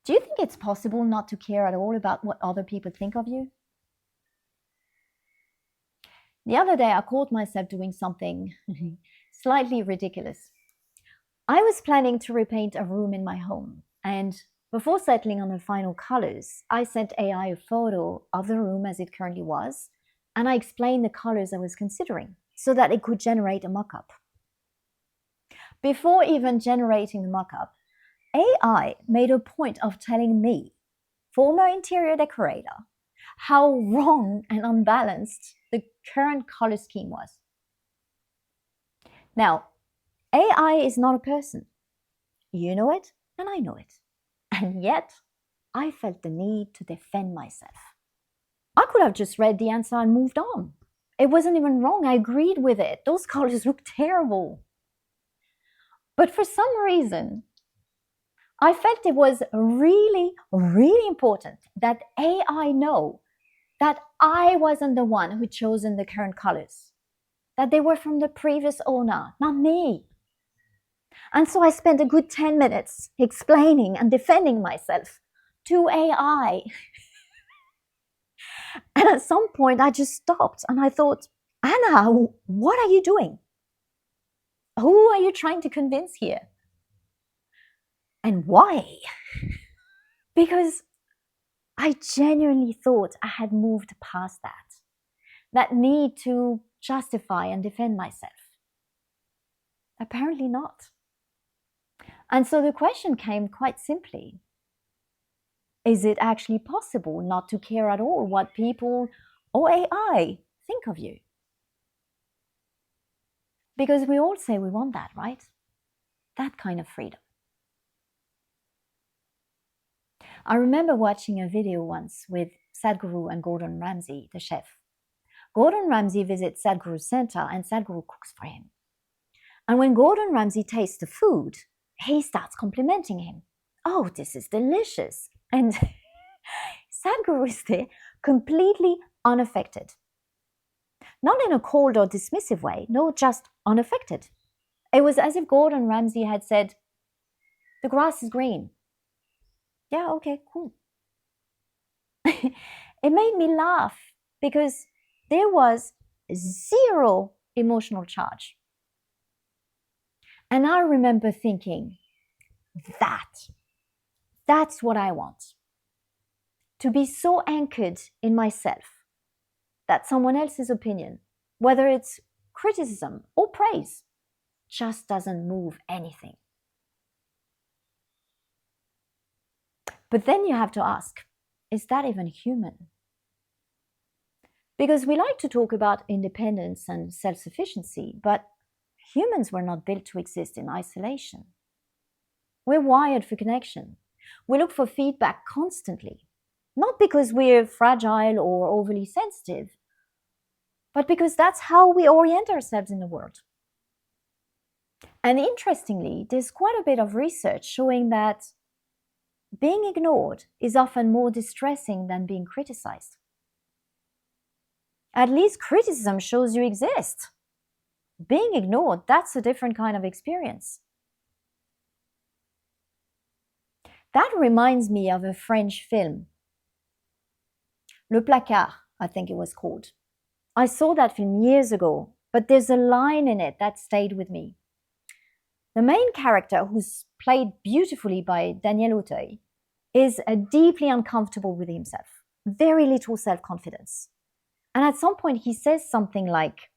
Do you think it's possible not to care at all about what other people think of you? The other day, I caught myself doing something slightly ridiculous. I was planning to repaint a room in my home, and before settling on the final colors, I sent AI a photo of the room as it currently was, and I explained the colors I was considering so that it could generate a mock-up. Before even generating the mock-up, AI made a point of telling me, former interior decorator, how wrong and unbalanced the current color scheme was. Now, AI is not a person. You know it, and I know it. And yet, I felt the need to defend myself. I could have just read the answer and moved on. It wasn't even wrong. I agreed with it. Those colors look terrible. But for some reason, I felt it was really, really important that AI know that I wasn't the one who'd chosen the current colors, that they were from the previous owner, not me. And so I spent a good 10 minutes explaining and defending myself to AI. And at some point, I just stopped and I thought, Anna, what are you doing? Who are you trying to convince here? And why? Because I genuinely thought I had moved past that need to justify and defend myself. Apparently not. And so the question came quite simply. Is it actually possible not to care at all what people or AI think of you? Because we all say we want that, right? That kind of freedom. I remember watching a video once with Sadhguru and Gordon Ramsay, the chef. Gordon Ramsay visits Sadhguru's center and Sadhguru cooks for him. And when Gordon Ramsay tastes the food, he starts complimenting him. Oh, this is delicious. And Sadhguru is there completely unaffected. Not in a cold or dismissive way, no, just unaffected. It was as if Gordon Ramsay had said, the grass is green. Yeah, okay, cool. It made me laugh because there was zero emotional charge. And I remember thinking, that's what I want. To be so anchored in myself that someone else's opinion, whether it's criticism or praise, just doesn't move anything. But then you have to ask, is that even human? Because we like to talk about independence and self-sufficiency, but humans were not built to exist in isolation. We're wired for connection. We look for feedback constantly, not because we're fragile or overly sensitive, but because that's how we orient ourselves in the world. And interestingly, there's quite a bit of research showing that being ignored is often more distressing than being criticized. At least criticism shows you exist. Being ignored, that's a different kind of experience. That reminds me of a French film, Le Placard, I think it was called. I saw that film years ago, but there's a line in it that stayed with me. The main character, who's played beautifully by Daniel Auteuil, is deeply uncomfortable with himself, very little self-confidence. And at some point he says something like,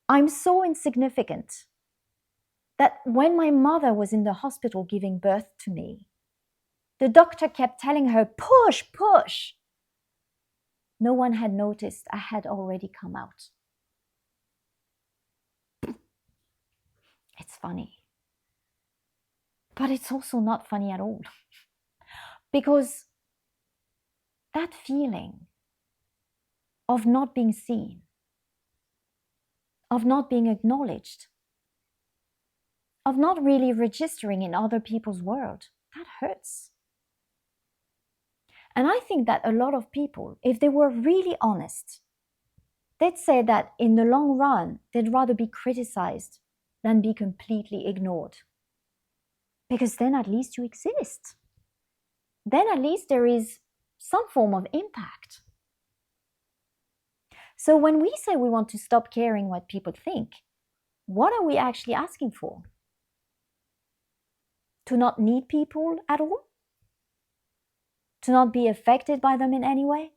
I'm so insignificant that when my mother was in the hospital giving birth to me, the doctor kept telling her, push, push. No one had noticed I had already come out. It's funny. But it's also not funny at all. Because that feeling of not being seen, of not being acknowledged, of not really registering in other people's world, that hurts. And I think that a lot of people, if they were really honest, they'd say that in the long run, they'd rather be criticized than be completely ignored. because then at least you exist. Then at least there is some form of impact. So when we say we want to stop caring what people think, what are we actually asking for? To not need people at all? To not be affected by them in any way?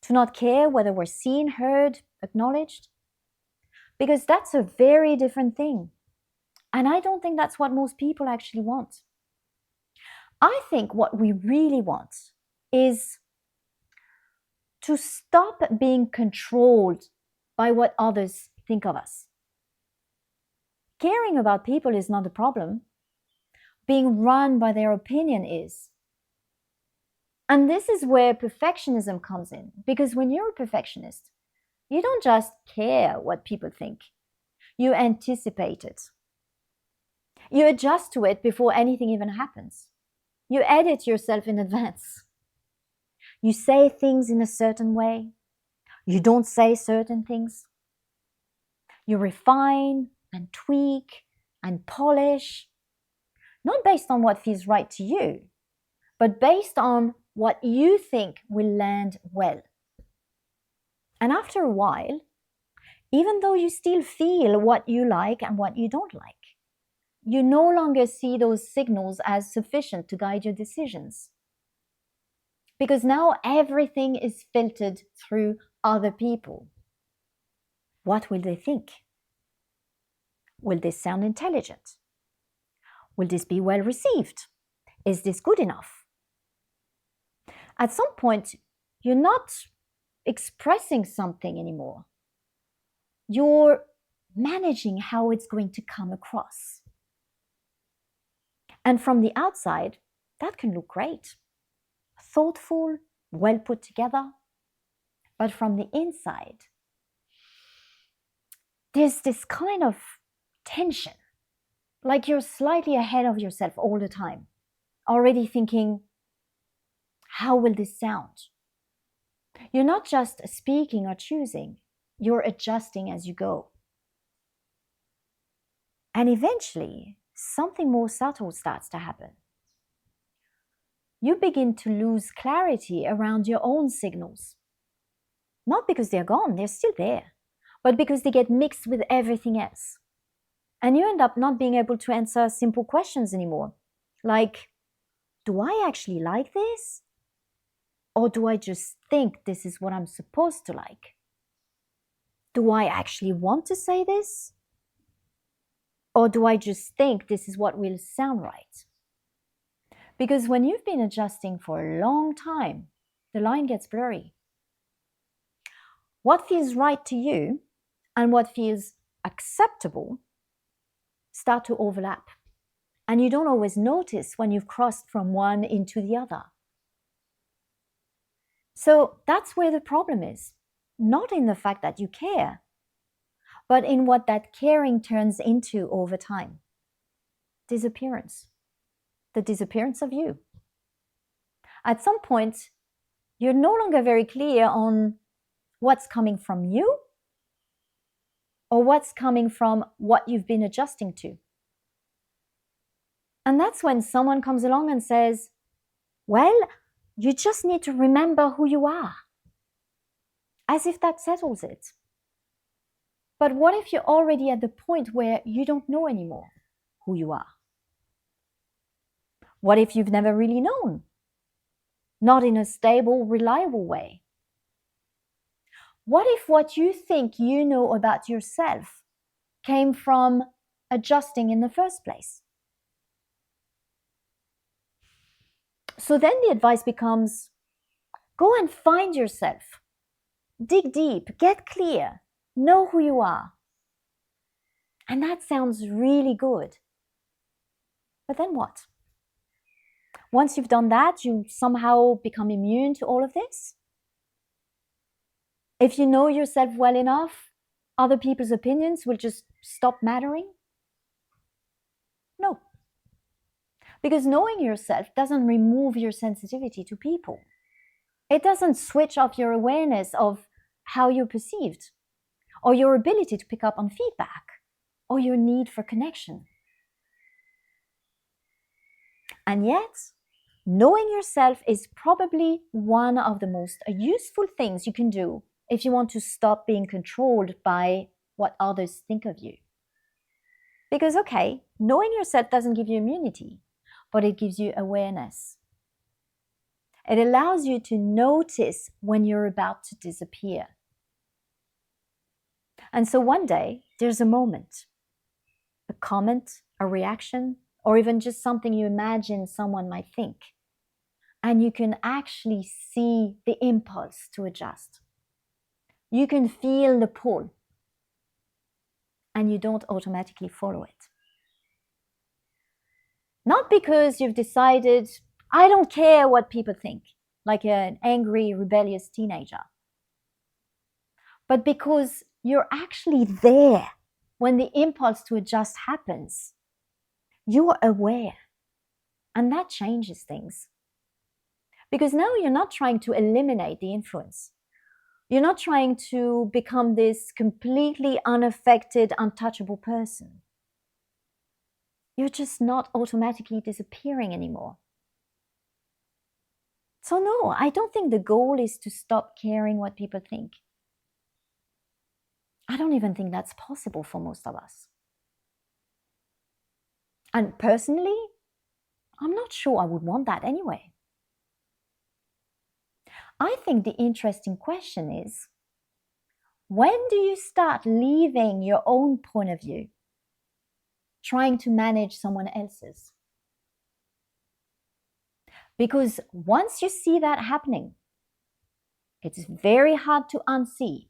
To not care whether we're seen, heard, acknowledged? Because that's a very different thing. And I don't think that's what most people actually want. I think what we really want is to stop being controlled by what others think of us. Caring about people is not the problem. Being run by their opinion is. And this is where perfectionism comes in. Because when you're a perfectionist, you don't just care what people think. You anticipate it. You adjust to it before anything even happens. You edit yourself in advance. You say things in a certain way. You don't say certain things. You refine and tweak and polish, not based on what feels right to you, but based on what you think will land well. And after a while, even though you still feel what you like and what you don't like, you no longer see those signals as sufficient to guide your decisions. Because now everything is filtered through other people. What will they think? Will this sound intelligent? Will this be well received? Is this good enough? At some point, you're not expressing something anymore. You're managing how it's going to come across. And from the outside, that can look great. Thoughtful, well put together. But from the inside, there's this kind of tension. Like you're slightly ahead of yourself all the time. Already thinking, how will this sound? You're not just speaking or choosing. You're adjusting as you go. And eventually, something more subtle starts to happen. You begin to lose clarity around your own signals. Not because they're gone, they're still there, but because they get mixed with everything else. And you end up not being able to answer simple questions anymore. Like, do I actually like this? Or do I just think this is what I'm supposed to like? Do I actually want to say this? Or do I just think this is what will sound right? Because when you've been adjusting for a long time, the line gets blurry. What feels right to you and what feels acceptable start to overlap. And you don't always notice when you've crossed from one into the other. So that's where the problem is. Not in the fact that you care, but in what that caring turns into over time. Disappearance. The disappearance of you. At some point, you're no longer very clear on what's coming from you or what's coming from what you've been adjusting to. And that's when someone comes along and says, well, you just need to remember who you are. As if that settles it. But what if you're already at the point where you don't know anymore who you are? What if you've never really known? Not in a stable, reliable way. What if what you think you know about yourself came from adjusting in the first place? So then the advice becomes, go and find yourself. Dig deep, get clear, know who you are. And that sounds really good. But then what? Once you've done that, you somehow become immune to all of this? If you know yourself well enough, other people's opinions will just stop mattering? No. Because knowing yourself doesn't remove your sensitivity to people. It doesn't switch off your awareness of how you're perceived, or your ability to pick up on feedback, or your need for connection. And yet, knowing yourself is probably one of the most useful things you can do if you want to stop being controlled by what others think of you. Because, okay, knowing yourself doesn't give you immunity, but it gives you awareness. It allows you to notice when you're about to disappear. And so one day, there's a moment, a comment, a reaction, or even just something you imagine someone might think. And you can actually see the impulse to adjust. You can feel the pull, and you don't automatically follow it. Not because you've decided, I don't care what people think, like an angry, rebellious teenager, but because you're actually there when the impulse to adjust happens. You're aware, and that changes things. Because now you're not trying to eliminate the influence. You're not trying to become this completely unaffected, untouchable person. You're just not automatically disappearing anymore. So no, I don't think the goal is to stop caring what people think. I don't even think that's possible for most of us. And personally, I'm not sure I would want that anyway. I think the interesting question is, when do you start leaving your own point of view, trying to manage someone else's? Because once you see that happening, it's very hard to unsee.